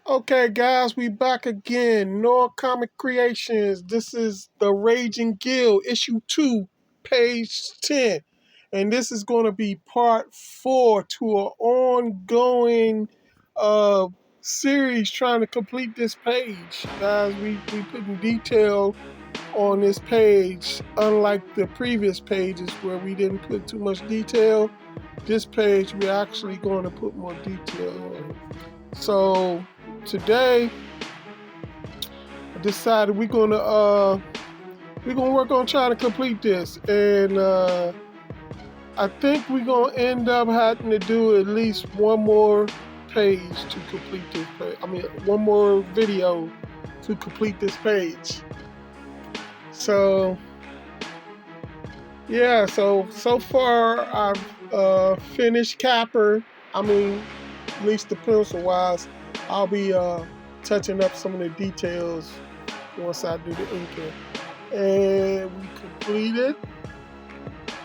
Okay, guys, we back again. NoirComicCreations. This is the Raging Gill, issue 2, page 10. And this is going to be part 4 to an ongoing series trying to complete this page. Guys, we put in detail on this page, unlike the previous pages where we didn't put too much detail. This page, we're actually going to put more detail on. So today I decided we're gonna work on trying to complete this, and I think we're gonna end up having to do at least one more page to complete this page. I mean, one more video to complete this page. So yeah, so far I've finished Capper. I mean, at least the pencil wise. I'll be touching up some of the details once I do the inking. And we completed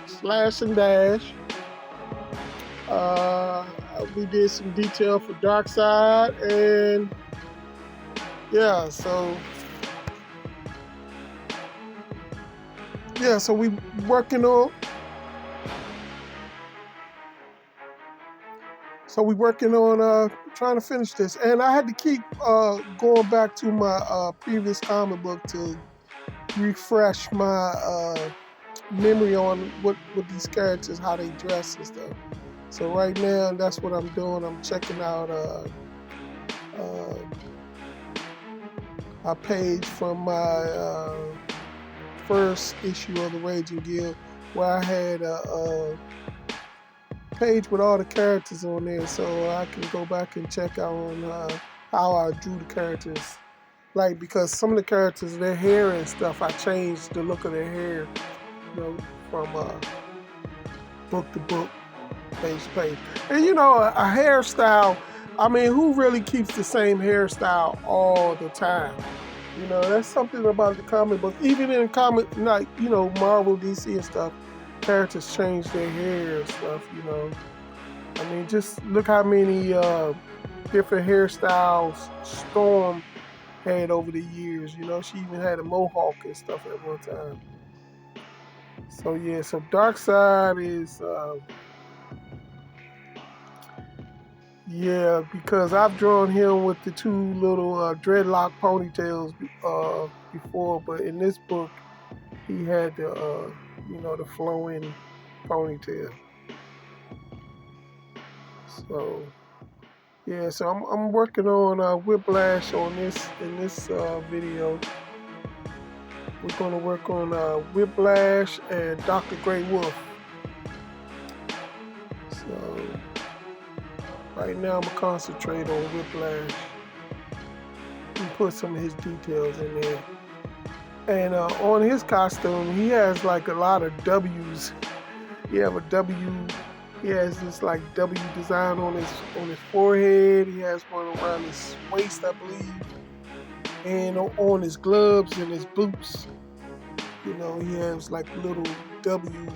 Slash and Dash. We did some detail for Dark Side, and yeah, so we working on. So we're working on trying to finish this. And I had to keep going back to my previous comic book to refresh my memory on what these characters, how they dress and stuff. So right now, that's what I'm doing. I'm checking out a page from my first issue of the Raging Gill, where I had a page with all the characters on there, so I can go back and check out on how I drew the characters. Like, because some of the characters, their hair and stuff, I changed the look of their hair, from book to book, page to page. And a hairstyle, I mean, who really keeps the same hairstyle all the time? That's something about the comic book. Even in comic, like, Marvel, DC and stuff, characters change their hair and stuff, I mean, just look how many different hairstyles Storm had over the years. She even had a mohawk and stuff at one time. So yeah, so Darkseid is because I've drawn him with the two little dreadlock ponytails before, but in this book he had the the flowing ponytail. So yeah, so I'm working on Whiplash in this video. We're gonna work on Whiplash and Dr. Grey Wolf. So right now I'm gonna concentrate on Whiplash and put some of his details in there. And on his costume, he has like a lot of W's. He have a W. He has this like W design on his forehead. He has one around his waist, I believe, and on his gloves and his boots. He has like a little W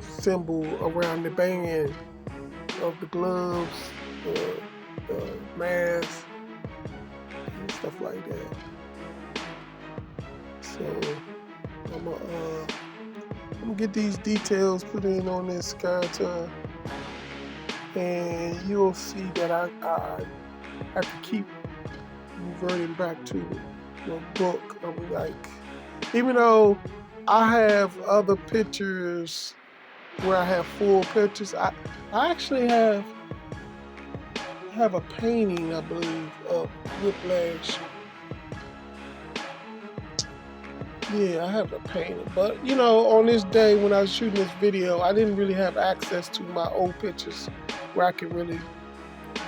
symbol around the band of the gloves, the mask, and stuff like that. So I'm gonna get these details put in on this character, and you'll see that I have to keep reverting back to the book. I'm like, even though I have other pictures where I have full pictures, I actually have a painting, I believe, of Whiplash. Yeah, I have a painting, but on this day when I was shooting this video, I didn't really have access to my old pictures where I could really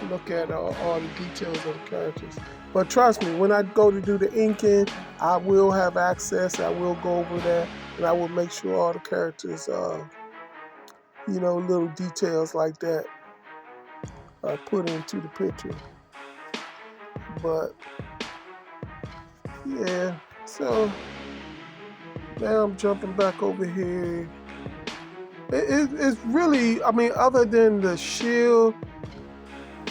look at all the details of the characters. But trust me, when I go to do the inking, I will have access. I will go over that, and I will make sure all the characters, little details like that are put into the picture. But yeah, so now I'm jumping back over here. It's really, I mean, other than the shield,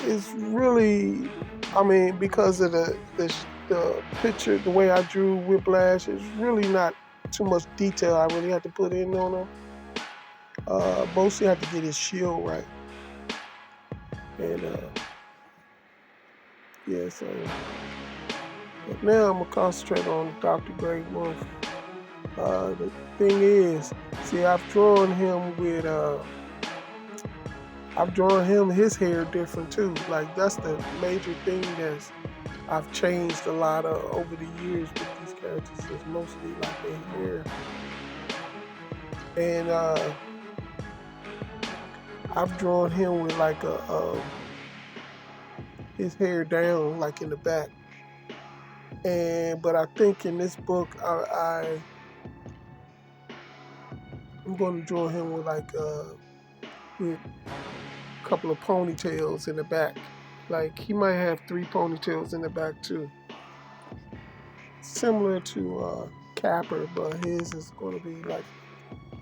it's really I mean, because of the picture, the way I drew Whiplash, it's really not too much detail I really had to put in on him. Mostly had to get his shield right. And yeah, so but now I'm gonna concentrate on Dr. Great Wolf. The thing is, see, I've drawn him his hair different too. Like, that's the major thing that I've changed a lot of over the years with these characters, is mostly like their hair. And I've drawn him with like his hair down, like in the back. But I think in this book, I'm going to draw him with like with a couple of ponytails in the back. Like, he might have 3 ponytails in the back too. Similar to Capper, but his is going to be like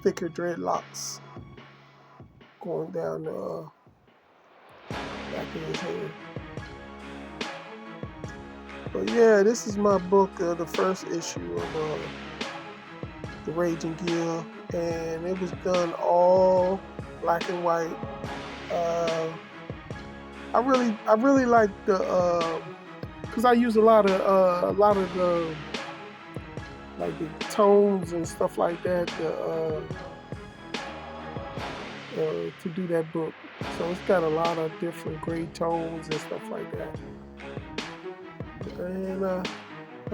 thicker dreadlocks going down the back of his head. But yeah, this is my book, the first issue of the Raging Gill, and it was done all black and white. I really like the because I use a lot of the like the tones and stuff like that to do that book. So it's got a lot of different gray tones and stuff like that. And I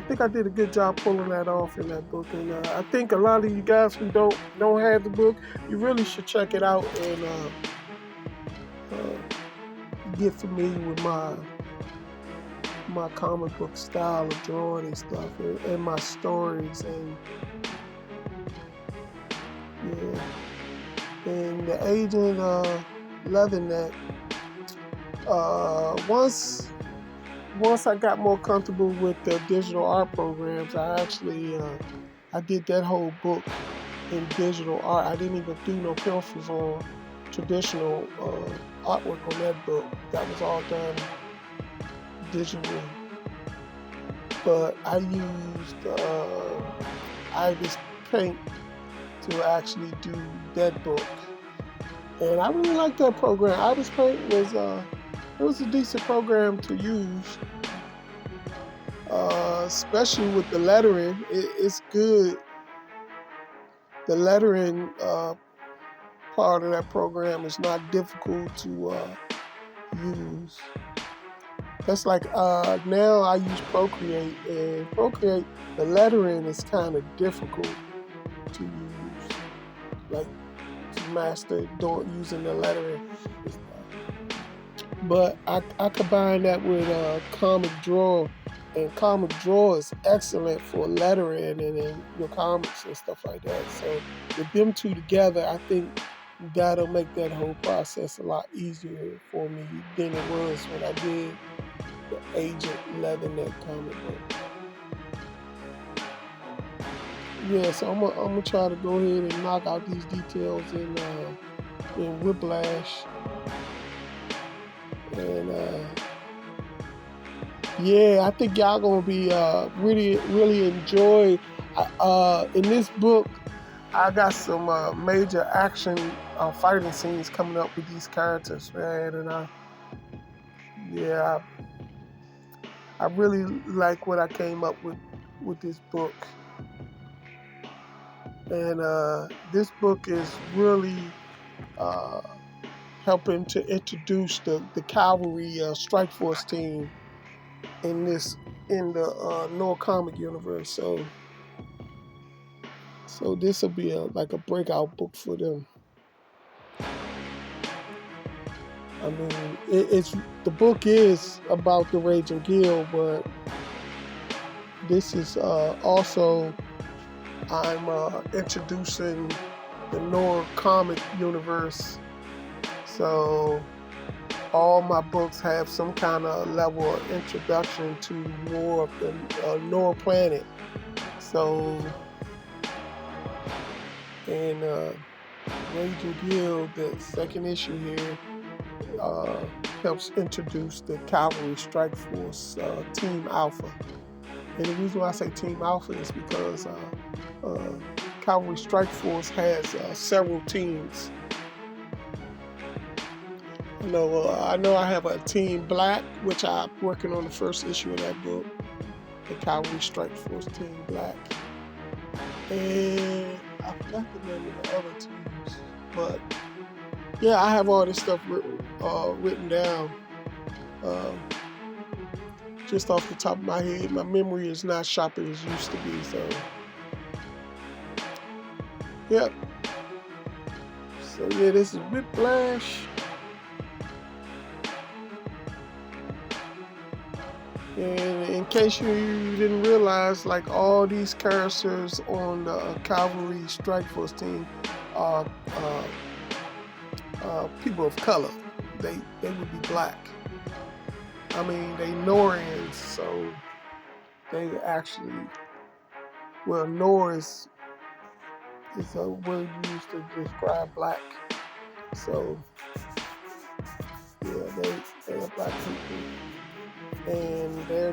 think I did a good job pulling that off in that book. And I think a lot of you guys who don't have the book, you really should check it out and get familiar with my comic book style of drawing and stuff, and my stories, and yeah. And the Agent Leatherneck, once I got more comfortable with the digital art programs, I actually I did that whole book in digital art. I didn't even do no pencils on traditional artwork on that book. That was all done digitally. But I used AWIUS paint to actually do that book, and I really like that program. AWIUS paint was a decent program to use, especially with the lettering. It's good. The lettering part of that program is not difficult to use. That's like now I use Procreate, and Procreate, the lettering is kind of difficult to use, like to master using the lettering. But I combine that with Comic Draw, and Comic Draw is excellent for lettering and in your comics and stuff like that. So with them two together, I think that'll make that whole process a lot easier for me than it was when I did the Agent Leatherneck comic book. Yeah, so I'm gonna try to go ahead and knock out these details in Whiplash. And yeah, I think y'all gonna be really enjoy. In this book, I got some major action fighting scenes coming up with these characters, man. And I really like what I came up with this book. And this book is really helping to introduce the cavalry strike force team in the NoirComic universe. So this will be like a breakout book for them. I mean, the book is about the Raging Gill, but this is also, I'm introducing the NoirComic universe. So all my books have some kind of level of introduction to more of the Noir planet. So in Raging Gill, the second issue here, helps introduce the Cavalry Strike Force, Team Alpha. And the reason why I say Team Alpha is because Cavalry Strike Force has several teams. I know I have a Team Black, which I'm working on the first issue of that book, the Cavalry Strike Force Team Black. And I forgot the name of the other teams, but yeah, I have all this stuff written down. Just off the top of my head, my memory is not sharp as it used to be, so yep. So yeah, this is Whiplash. And in case you didn't realize, like, all these characters on the Cavalry Strike Force team are people of color. They would be black. I mean, they Noirians, so they actually, well, Noir is a word used to describe black. So yeah, they are black people. And they're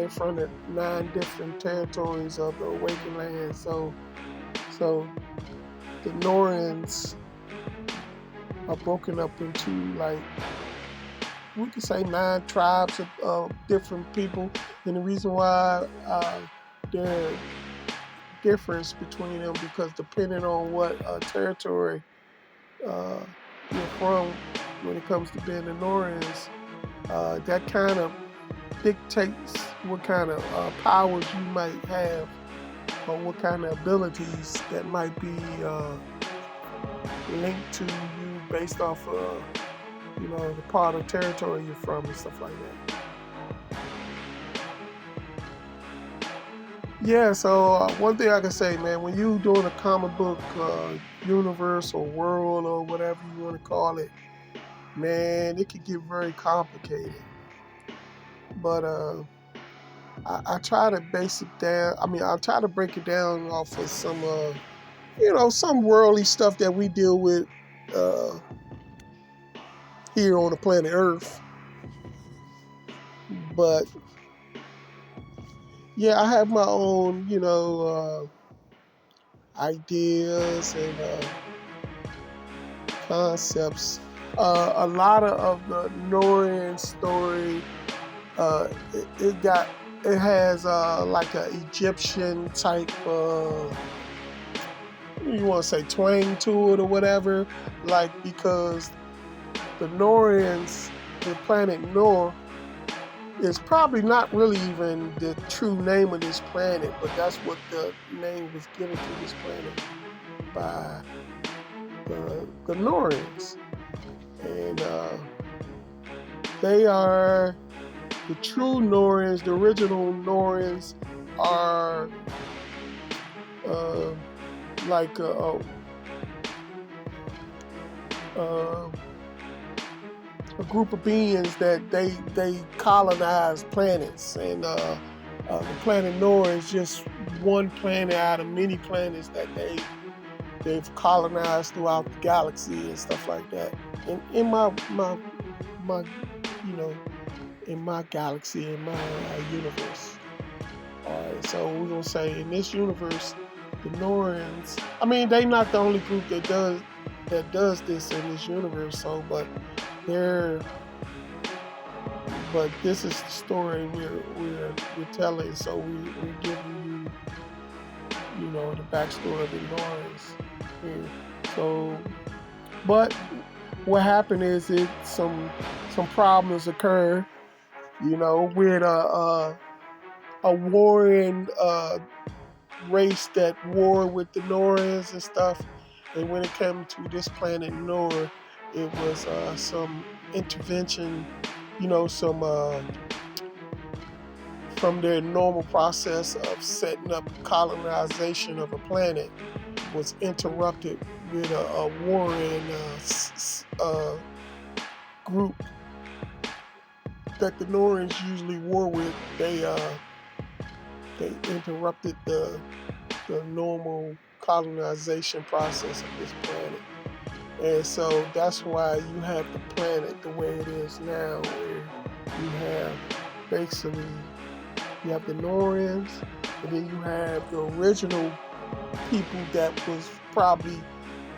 from the 9 different territories of the Awakened Land. So the Noirians are broken up into, like, we could say 9 tribes of different people. And the reason why there's difference between them, because depending on what territory you're from, when it comes to being the Noirians, that kind of dictates what kind of powers you might have, or what kind of abilities that might be linked to you based off of, the part of territory you're from and stuff like that. Yeah, so one thing I can say, man, when you're doing a comic book universe or world or whatever you want to call it, man, it could get very complicated. But I try to base it down. I mean, I try to break it down off of some, some worldly stuff that we deal with here on the planet Earth. But yeah, I have my own, ideas and concepts. A lot of the Noirian story, it has like an Egyptian type, you want to say twang to it or whatever, like, because the Noirians, the planet Noir, is probably not really even the true name of this planet, but that's what the name was given to this planet by the Noirians. And they are the true Noirians. The original Noirians are like a group of beings that they colonize planets, and the planet Noir is just one planet out of many planets that they've colonized throughout the galaxy and stuff like that. And in my in my galaxy, in my universe. Alright, so we're gonna say in this universe, the Noirians, I mean, they not the only group that does this in this universe, but this is the story we're telling, so we're giving you, the backstory of the Noirians. So, but what happened is some problems occur, with a warring race that war with the Noirians and stuff. And when it came to this planet Noir, it was some intervention, from their normal process of setting up colonization of a planet was interrupted with a warring group that the Noirians usually war with. They interrupted the normal colonization process of this planet. And so that's why you have the planet the way it is now, where you have basically, you have the Noirians, and then you have the original people that was probably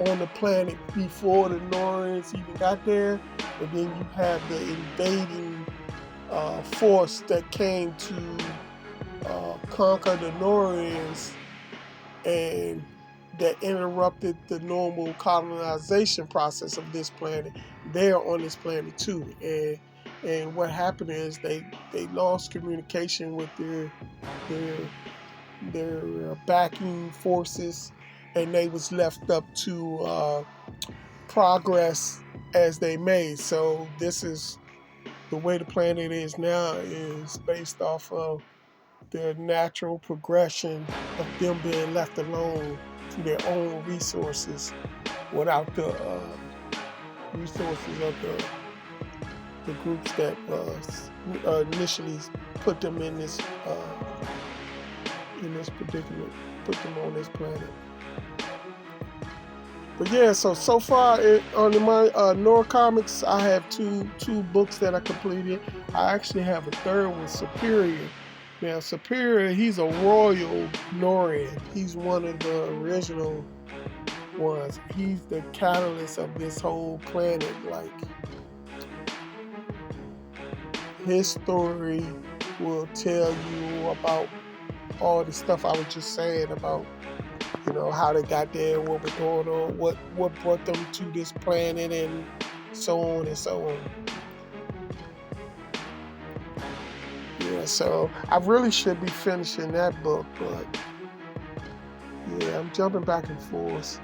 on the planet before the Noirians even got there, and then you have the invading force that came to conquer the Noirians, and that interrupted the normal colonization process of this planet. They're on this planet too, and what happened is they lost communication with their backing forces, and they was left up to progress as they may. So this is the way the planet is now, is based off of their natural progression of them being left alone to their own resources, without the resources of the groups that initially put them in this predicament, put them on this planet. But yeah, so far on my NoirComics, I have two books that I completed. I actually have a third one, Superior. Now, Superior, he's a royal Noirian. He's one of the original ones. He's the catalyst of this whole planet. Like, his story will tell you about all the stuff I was just saying about, you know, how they got there, what was going on, what brought them to this planet, and so on and so on. Yeah, so I really should be finishing that book, but yeah, I'm jumping back and forth.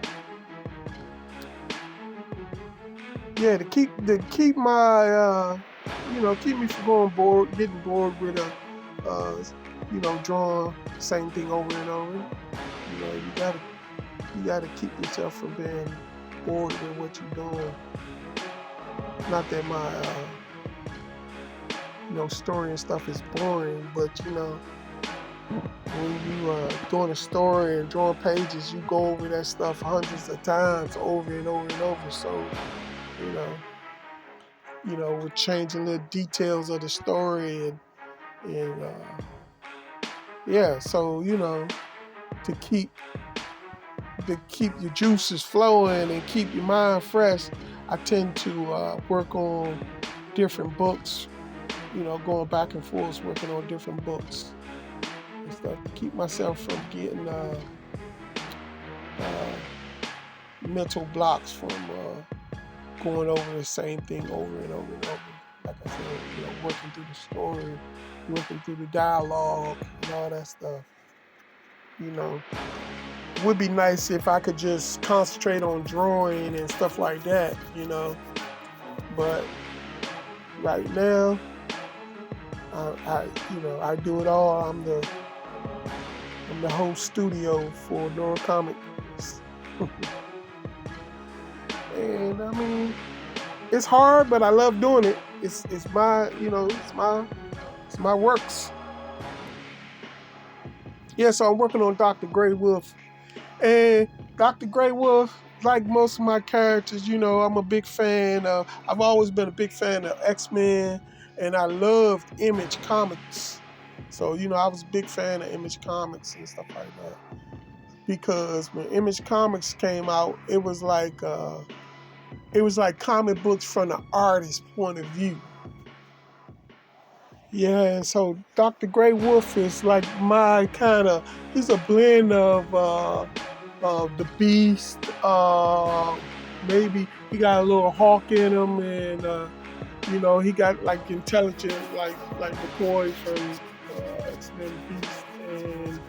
Yeah, to keep my keep me from getting bored with drawing the same thing over and over. You know, you gotta keep yourself from being bored with what you're doing. Not that my story and stuff is boring, but when you doing a story and drawing pages, you go over that stuff hundreds of times over and over and over. So, we're changing the details of the story and so to keep your juices flowing and keep your mind fresh, I tend to work on different books, going back and forth, working on different books and stuff to keep myself from getting mental blocks from going over the same thing over and over and over. Like I said, working through the story, working through the dialogue and all that stuff. It would be nice if I could just concentrate on drawing and stuff like that, but right now, I do it all. I'm the whole studio for NoirComics. And I mean, it's hard, but I love doing it. It's my, it's my works. Yeah, so I'm working on Dr. Grey Wolf. And Dr. Grey Wolf, like most of my characters, I'm a big fan of, I've always been a big fan of X-Men, and I loved Image Comics. So, I was a big fan of Image Comics and stuff like that. Because when Image Comics came out, it was like comic books from the artist's point of view. Yeah, and so Dr. Grey Wolf is like my kind of, he's a blend of the Beast, maybe he got a little hawk in him, and he got like intelligent, like McCoy from X-Men Beast, and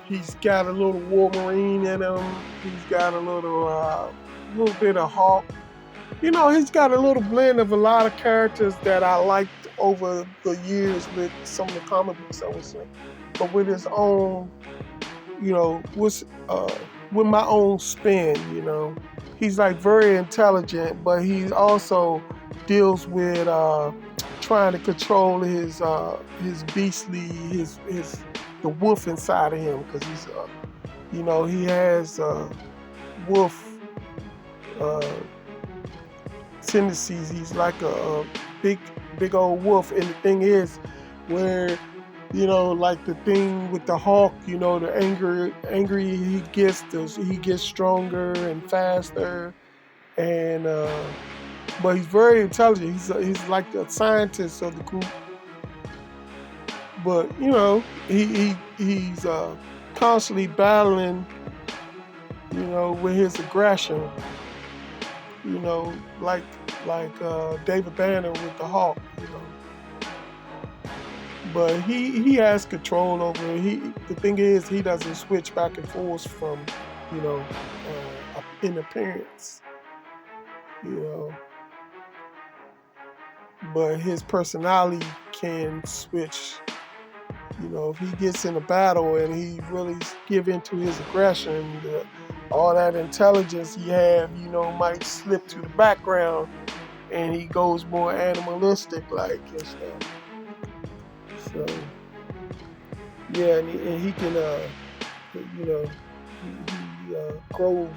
he's got a little Wolverine in him. He's got a little bit of Hawk. He's got a little blend of a lot of characters that I liked over the years with some of the comic books I was in. But with his own, with my own spin, He's like very intelligent, but he also deals with trying to control his beastly, the wolf inside of him, because he's he has wolf tendencies. He's like a big old wolf. And the thing is, where, you know, like the thing with the hawk, you know, the angry he gets stronger and faster, and but he's very intelligent. He's like a scientist of the group. But you know, he's constantly battling, you know, with his aggression. You know, like David Banner with the Hawk. You know, but he has control over it. The thing is, he doesn't switch back and forth from, you know, in appearance. You know, but his personality can switch. You know, if he gets in a battle and he really give into his aggression, all that intelligence he have, you know, might slip to the background, and he goes more animalistic like and stuff. So yeah, and he can, you know, he grows.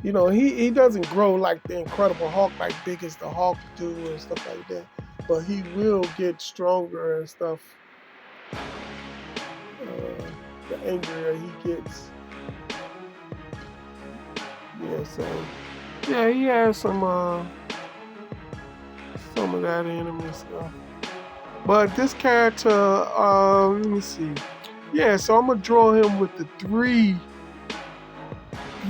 You know, he doesn't grow like the Incredible Hulk, like big as the Hulk do and stuff like that. But he will get stronger and stuff. The angrier he gets. Yeah, so yeah, he has some of that anime stuff. But this character, let me see. Yeah, so I'm gonna draw him with the three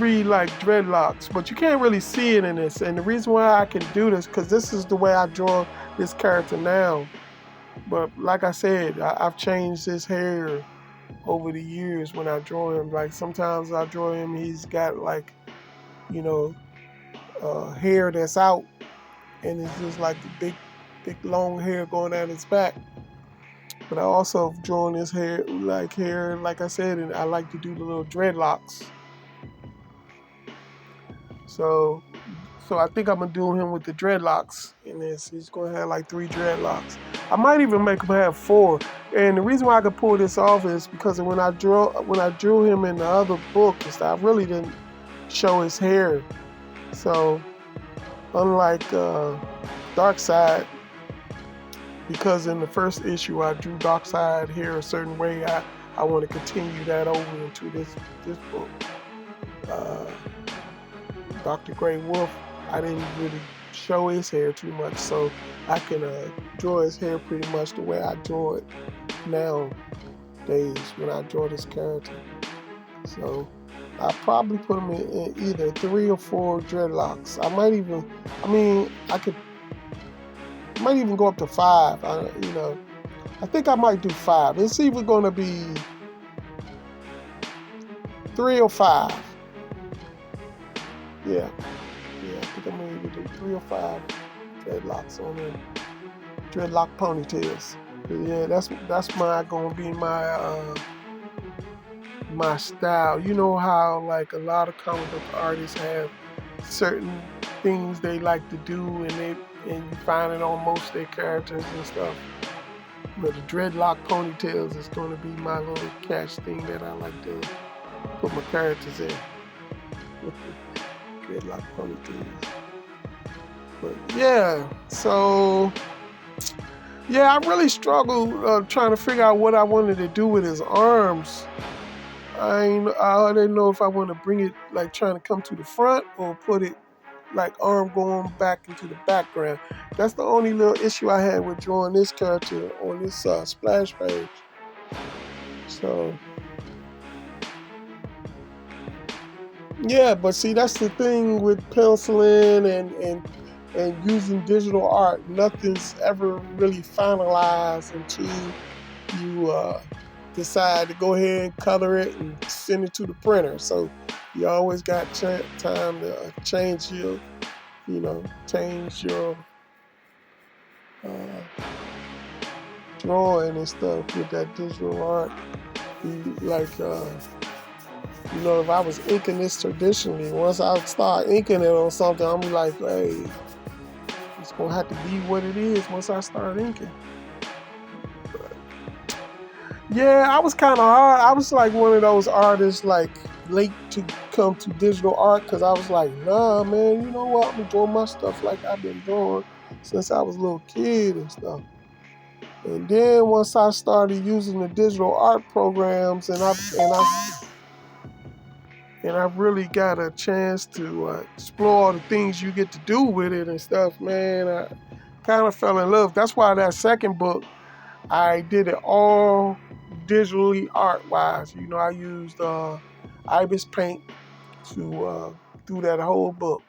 like dreadlocks, but you can't really see it in this. And the reason why I can do this, because this is the way I draw this character now. But like I said, I've changed his hair over the years when I draw him. Like sometimes I draw him, he's got like, you know, hair that's out, and it's just like the big long hair going down his back. But I also have drawn his hair, like I said, and I like to do the little dreadlocks. So I think I'm gonna do him with the dreadlocks in this. He's gonna have like 3 dreadlocks. I might even make him have 4. And the reason why I could pull this off is because when I drew him in the other book, I really didn't show his hair. So unlike Darkseid, because in the first issue I drew Darkseid hair a certain way, I want to continue that over into this book. Dr. Grey Wolf, I didn't really show his hair too much, so I can draw his hair pretty much the way I draw it nowadays when I draw this character. So I'll probably put him in either 3 or 4 dreadlocks. I might even go up to 5. I think I might do 5. It's either going to be 3 or 5. Yeah, I think I'm going to do 3 or 5 dreadlocks on them. Dreadlock ponytails. Yeah, that's gonna be my style. You know how like a lot of comic book artists have certain things they like to do, and you find it on most of their characters and stuff. But the dreadlock ponytails is gonna be my little catch thing that I like to put my characters in. Dreadlock ponytails. But yeah, so yeah, I really struggled trying to figure out what I wanted to do with his arms. I didn't know if I want to bring it like trying to come to the front or put it like arm going back into the background. That's the only little issue I had with drawing this character on this splash page. So yeah, but see, that's the thing with penciling and using digital art. Nothing's ever really finalized until you decide to go ahead and color it and send it to the printer. So you always got time to change your drawing and stuff with that digital art. If I was inking this traditionally, once I start inking it on something, I'm like, hey, it's gonna have to be what it is once I start inking. But yeah, I was kind of hard. I was like one of those artists, like late to come to digital art because I was like, nah, man, you know what? I'm doing my stuff like I've been doing since I was a little kid and stuff. And then once I started using the digital art programs, and I really got a chance to explore all the things you get to do with it and stuff, man, I kind of fell in love. That's why that second book, I did it all digitally art-wise. You know, I used AWIUS paint to do that whole book.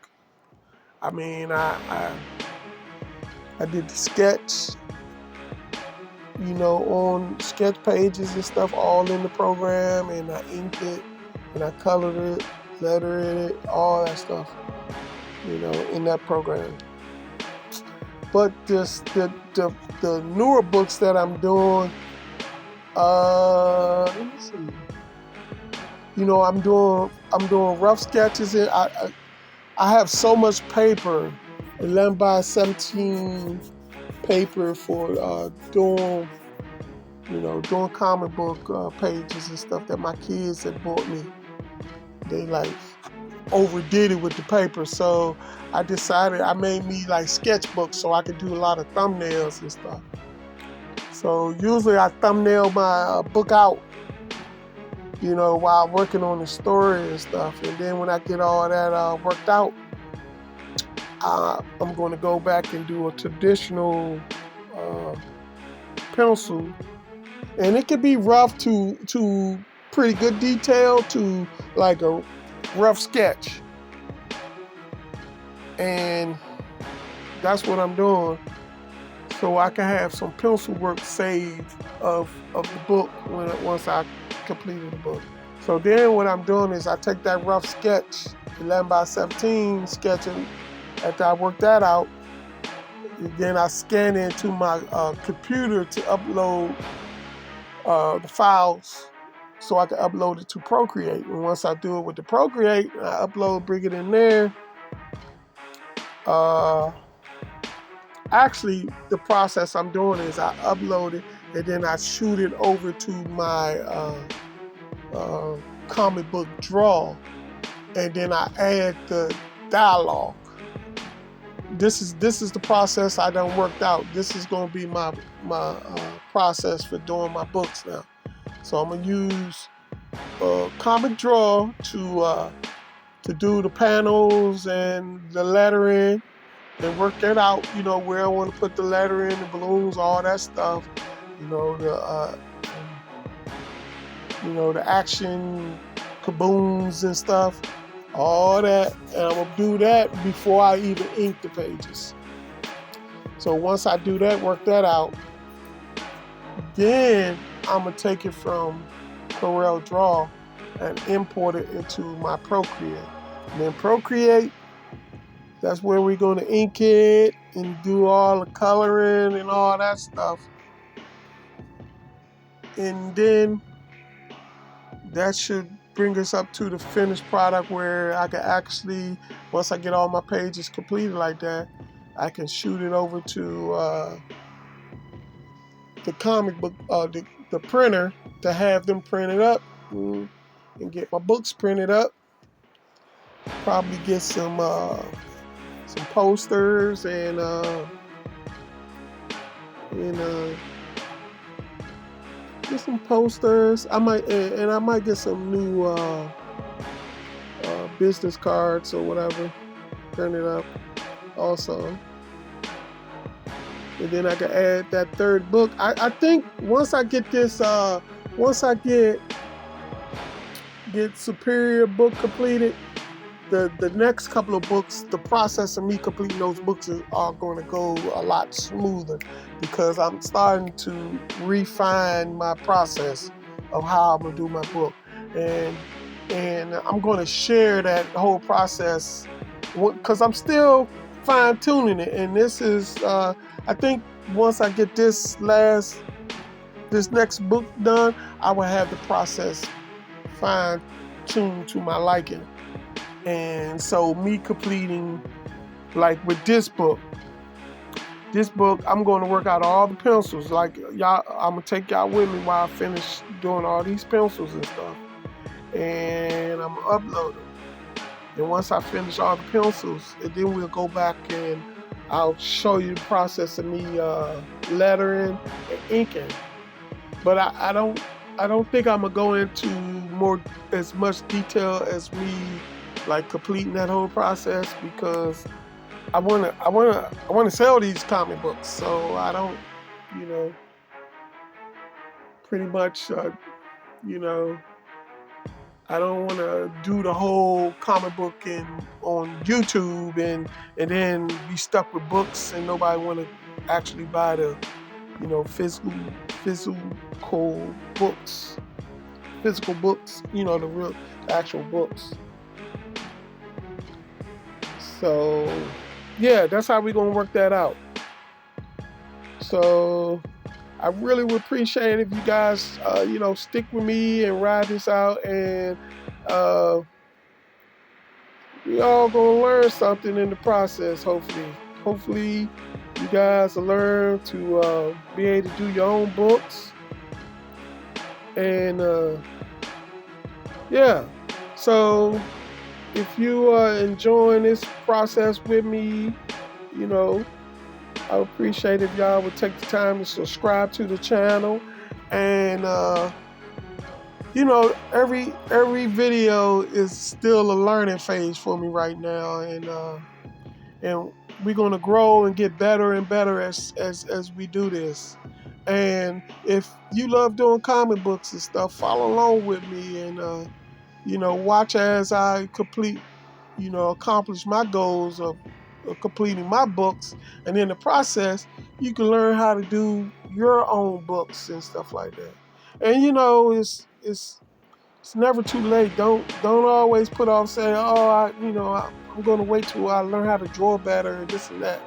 I mean, I did the sketch, you know, on sketch pages and stuff, all in the program, and I inked it, and I colored it, lettered it, all that stuff, you know, in that program. But the newer books that I'm doing, let me see. You know, I'm doing rough sketches, and I have so much paper, 11 by 17 paper for doing comic book pages and stuff that my kids had bought me. They like overdid it with the paper, so I decided I made me like sketchbooks so I could do a lot of thumbnails and stuff. So usually I thumbnail my book out, you know, while working on the story and stuff, and then when I get all that worked out, I'm going to go back and do a traditional pencil, and it could be rough to pretty good detail to like a rough sketch, and that's what I'm doing, so I can have some pencil work saved of the book once I completed the book. So then what I'm doing is I take that rough sketch, 11 by 17 sketching. After I work that out, then I scan into my computer to upload the files so I can upload it to Procreate. And once I do it with the Procreate, I upload, bring it in there. Actually, the process I'm doing is I upload it and then I shoot it over to my comic book draw, and then I add the dialogue. This is the process I done worked out. This is going to be my process for doing my books now. So I'm gonna use Comic Draw to do the panels and the lettering and work that out. You know, where I want to put the lettering, the balloons, all that stuff. You know, the action kabooms and stuff. All that, and I'm gonna do that before I even ink the pages. So once I do that, work that out, then I'm gonna take it from Corel Draw and import it into my Procreate. And then Procreate, that's where we're gonna ink it and do all the coloring and all that stuff. And then that should bring us up to the finished product where I can actually, once I get all my pages completed like that, I can shoot it over to the comic book, the printer, to have them printed up and get my books printed up. Probably get some posters and get some posters. I might get some new business cards or whatever printed up also. And then I can add that third book. I think once I get this, once I get Superior book completed, the next couple of books, the process of me completing those books are going to go a lot smoother, because I'm starting to refine my process of how I'm going to do my book. And I'm going to share that whole process, because I'm still fine-tuning it. And this is, I think once I get this next book done, I will have the process fine-tuned to my liking. And so me completing, like with this book, I'm going to work out all the pencils. Like y'all, I'm going to take y'all with me while I finish doing all these pencils and stuff. And I'm going to upload them. And once I finish all the pencils, and then we'll go back and I'll show you the process of me lettering and inking. But I don't think I'm gonna go into as much detail as me like completing that whole process, because I wanna sell these comic books, so I don't, you know, pretty much, you know, I don't want to do the whole comic book on YouTube and then be stuck with books and nobody want to actually buy the, you know, physical books, you know, the actual books. So yeah, that's how we're gonna work that out. So I really would appreciate if you guys, you know, stick with me and ride this out, and we all gonna learn something in the process. Hopefully, you guys will learn to be able to do your own books, and yeah. So if you are enjoying this process with me, you know, I would appreciate if y'all would take the time to subscribe to the channel, and you know, every video is still a learning phase for me right now, and we're gonna grow and get better and better as we do this. And if you love doing comic books and stuff, follow along with me, and you know, watch as I accomplish my goals of completing my books, and in the process you can learn how to do your own books and stuff like that. And you know, it's never too late. Don't always put off saying, oh, I'm going to wait till I learn how to draw better and this and that.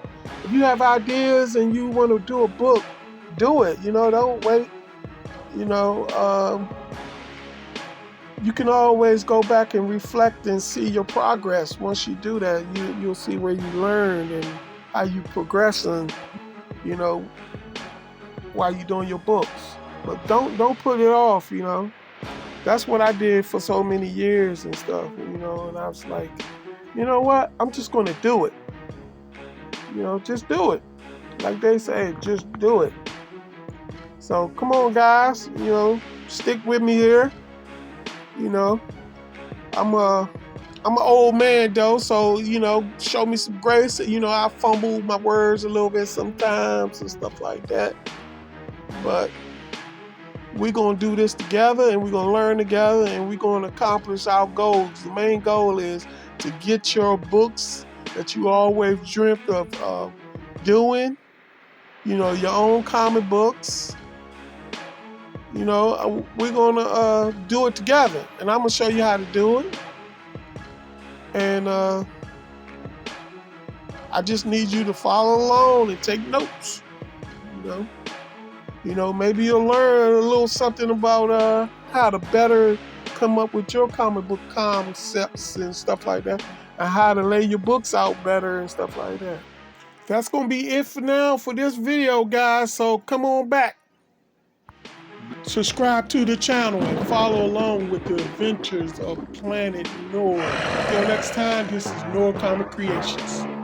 If you have ideas and you want to do a book, do it. You know, don't wait. You know, you can always go back and reflect and see your progress. Once you do that, you'll see where you learned and how you progressing, you know, while you're doing your books. But don't put it off, you know. That's what I did for so many years and stuff, you know, and I was like, you know what? I'm just going to do it. You know, just do it. Like they say, just do it. So come on, guys, you know, stick with me here. You know, I'm an old man though, so, you know, show me some grace. You know, I fumble my words a little bit sometimes and stuff like that. But we're going to do this together, and we're going to learn together, and we're going to accomplish our goals. The main goal is to get your books that you always dreamt of doing, you know, your own comic books. You know, we're going to do it together, and I'm going to show you how to do it. And I just need you to follow along and take notes, You know, maybe you'll learn a little something about how to better come up with your comic book concepts and stuff like that, and how to lay your books out better and stuff like that. That's going to be it for now for this video, guys. So come on back. Subscribe to the channel and follow along with the adventures of Planet Noir. Until next time, this is NoirComicCreations.